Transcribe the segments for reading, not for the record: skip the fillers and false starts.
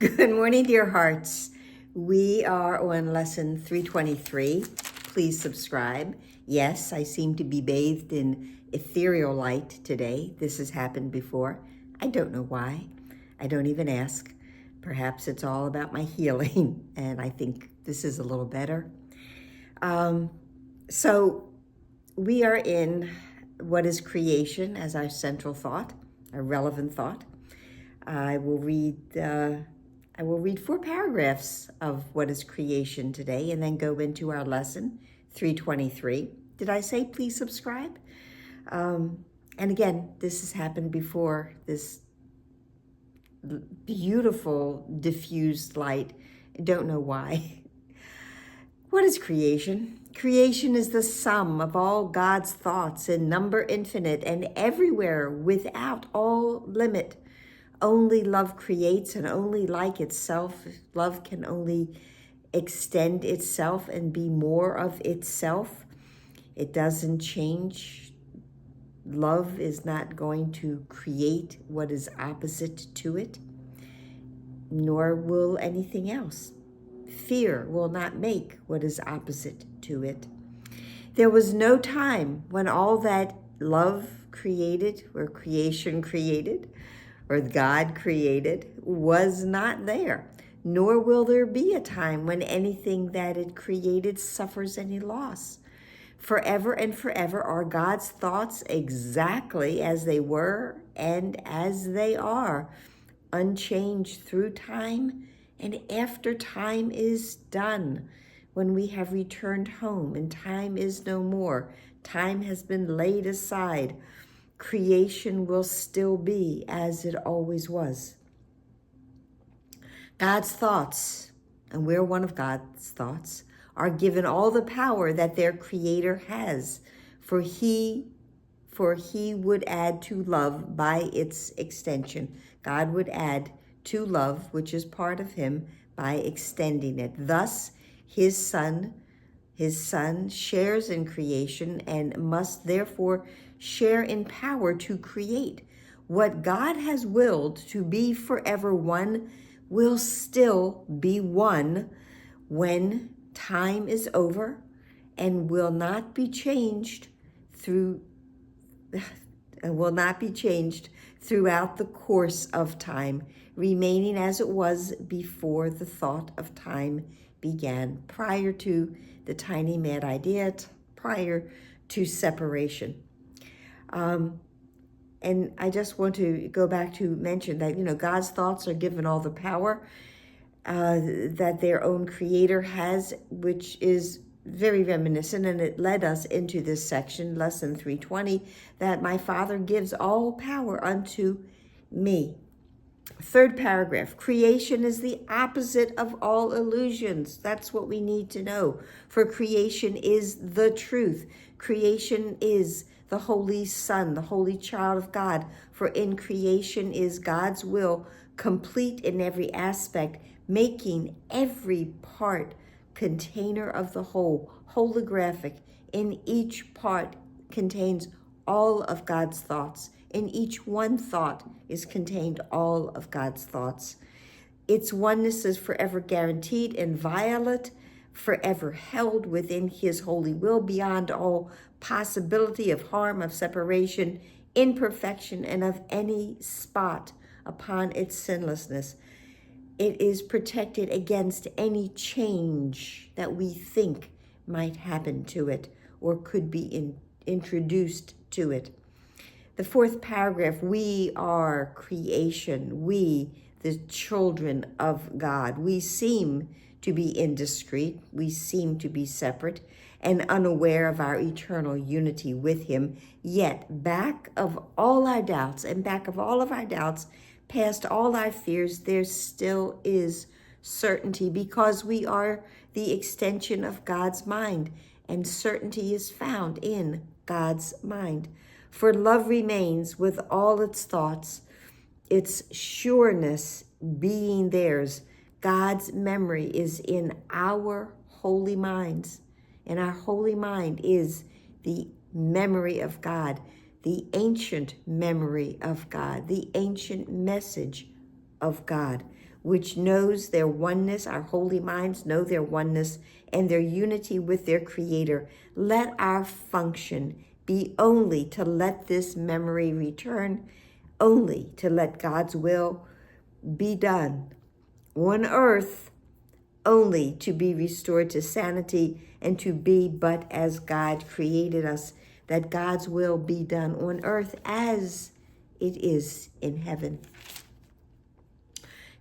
Good morning, dear hearts. We are on lesson 323. Please subscribe. Yes, I seem to be bathed in ethereal light today. This has happened before. I don't know why. I don't even ask. Perhaps it's all about my healing, and I think this is a little better. So we are in what is creation as our central thought, a relevant thought. I will read 4 paragraphs of what is creation today and then go into our lesson 323. Did I say please subscribe? And again, this has happened before, this beautiful diffused light. I don't know why. What is creation? Creation is the sum of all God's thoughts in number infinite and everywhere without all limit. Only love creates, and only like itself. Love can only extend itself and be more of itself. It doesn't change. Love is not going to create what is opposite to it, nor will anything else. Fear will not make what is opposite to it. There was no time when all that love created, or creation created, or God created, was not there, nor will there be a time when anything that it created suffers any loss. Forever and forever are God's thoughts exactly as they were and as they are, unchanged through time and after time is done. When we have returned home and time is no more, time has been laid aside, creation will still be as it always was. God's thoughts, and we're one of God's thoughts, are given all the power that their Creator has, for he would add to love by its extension. God would add to love, which is part of him, by extending it. Thus, his son shares in creation and must therefore share in power to create. What God has willed to be forever one will still be one when time is over and will not be changed throughout the course of time, remaining as it was before the thought of time began, prior to the tiny mad idea, prior to separation. And I just want to go back to mention that, God's thoughts are given all the power that their own Creator has, which is very reminiscent, and it led us into this section, lesson 320, that my Father gives all power unto me. 3rd paragraph, creation is the opposite of all illusions. That's what we need to know. For creation is the truth. Creation is the Holy Son, the Holy Child of God. For in creation is God's will, complete in every aspect, making every part container of the whole, holographic. In each part contains all of God's thoughts. In each one thought is contained all of God's thoughts. Its oneness is forever guaranteed, inviolate, forever held within his holy will, beyond all possibility of harm, of separation, imperfection, and of any spot upon its sinlessness. It is protected against any change that we think might happen to it or could be introduced to it. The 4th paragraph, we are creation, we, the children of God. We seem to be indiscreet, we seem to be separate and unaware of our eternal unity with him, yet back of all our doubts and back of all of our doubts, past all our fears, there still is certainty, because we are the extension of God's mind, and certainty is found in God's mind. For love remains with all its thoughts, its sureness being theirs. God's memory is in our holy minds, and our holy mind is the memory of God, the ancient memory of God, the ancient message of God. which knows their oneness, our holy minds know their oneness and their unity with their Creator. Let our function be only to let this memory return, only to let God's will be done on earth, only to be restored to sanity and to be but as God created us, that God's will be done on earth as it is in heaven.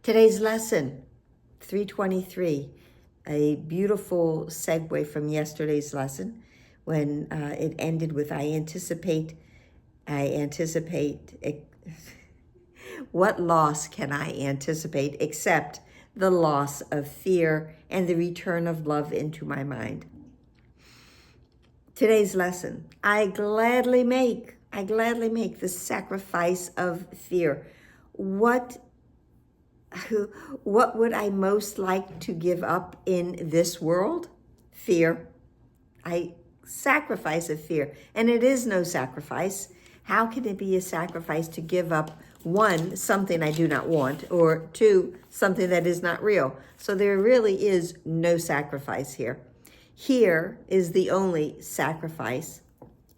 Today's lesson, 323, a beautiful segue from yesterday's lesson when it ended with, I anticipate, what loss can I anticipate except the loss of fear and the return of love into my mind? Today's lesson, I gladly make the sacrifice of fear. What would I most like to give up in this world? Fear. I sacrifice of fear. And it is no sacrifice. How can it be a sacrifice to give up, one, something I do not want, or two, something that is not real? So there really is no sacrifice here. Here is the only sacrifice,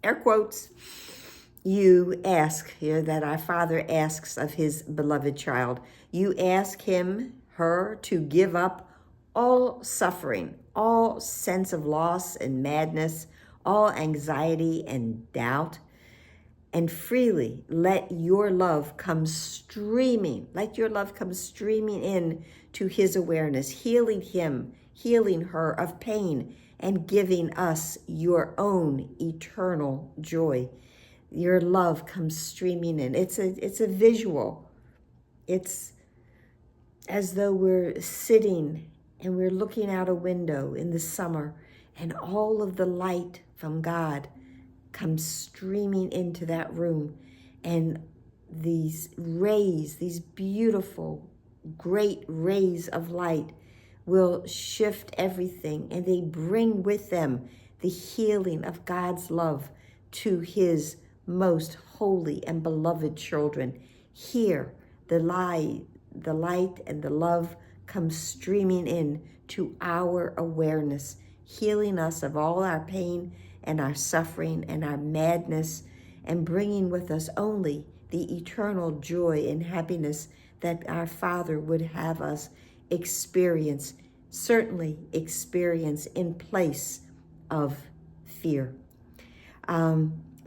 air quotes, you ask here, that our Father asks of his beloved child. You ask him, her, to give up all suffering, all sense of loss and madness, all anxiety and doubt, and freely let your love come streaming, in to his awareness, healing him, healing her of pain, and giving us your own eternal joy. Your love comes streaming in. It's a visual. It's as though we're sitting and we're looking out a window in the summer, and all of the light from God comes streaming into that room, and these rays, these beautiful, great rays of light will shift everything, and they bring with them the healing of God's love to his most holy and beloved children. Here, the light and the love come streaming in to our awareness, healing us of all our pain and our suffering and our madness, and bringing with us only the eternal joy and happiness that our Father would have us experience, certainly experience in place of fear.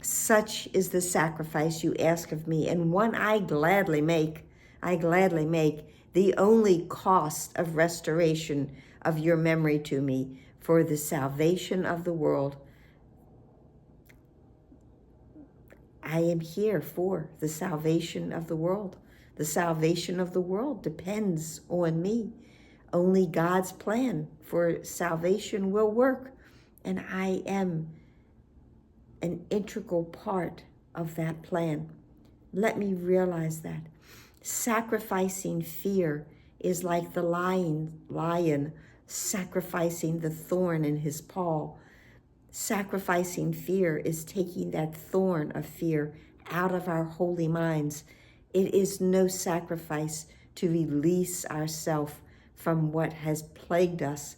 Such is the sacrifice you ask of me, and one I gladly make, the only cost of restoration of your memory to me for the salvation of the world. I am here for the salvation of the world. The salvation of the world depends on me. Only God's plan for salvation will work, and I am an integral part of that plan. Let me realize that. Sacrificing fear is like the lion sacrificing the thorn in his paw. Sacrificing fear is taking that thorn of fear out of our holy minds. It is no sacrifice to release ourselves from what has plagued us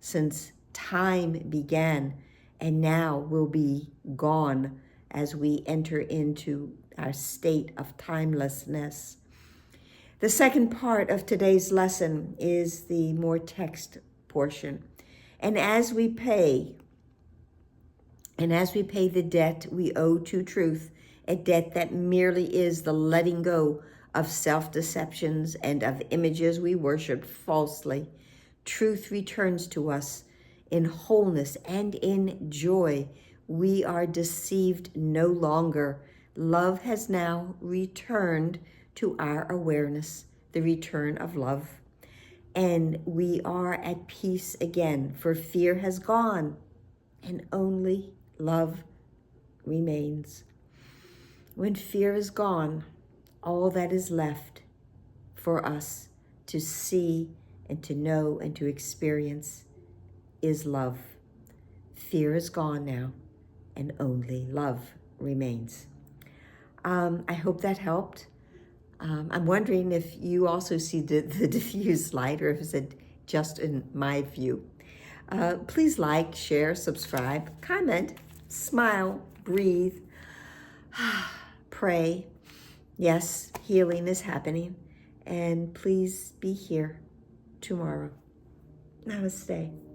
since time began, and now will be gone as we enter into our state of timelessness. The second part of today's lesson is the more text portion. And as we pay the debt we owe to truth, a debt that merely is the letting go of self-deceptions and of images we worship falsely, truth returns to us in wholeness and in joy. We are deceived no longer. Love has now returned to our awareness, the return of love. And we are at peace again, for fear has gone and only love remains. When fear is gone, all that is left for us to see and to know and to experience is love. Fear is gone now, and only love remains. I hope that helped. I'm wondering if you also see the diffused light, or if it's just in my view. Please like, share, subscribe, comment, smile, breathe, pray. Yes, healing is happening. And please be here tomorrow. Namaste.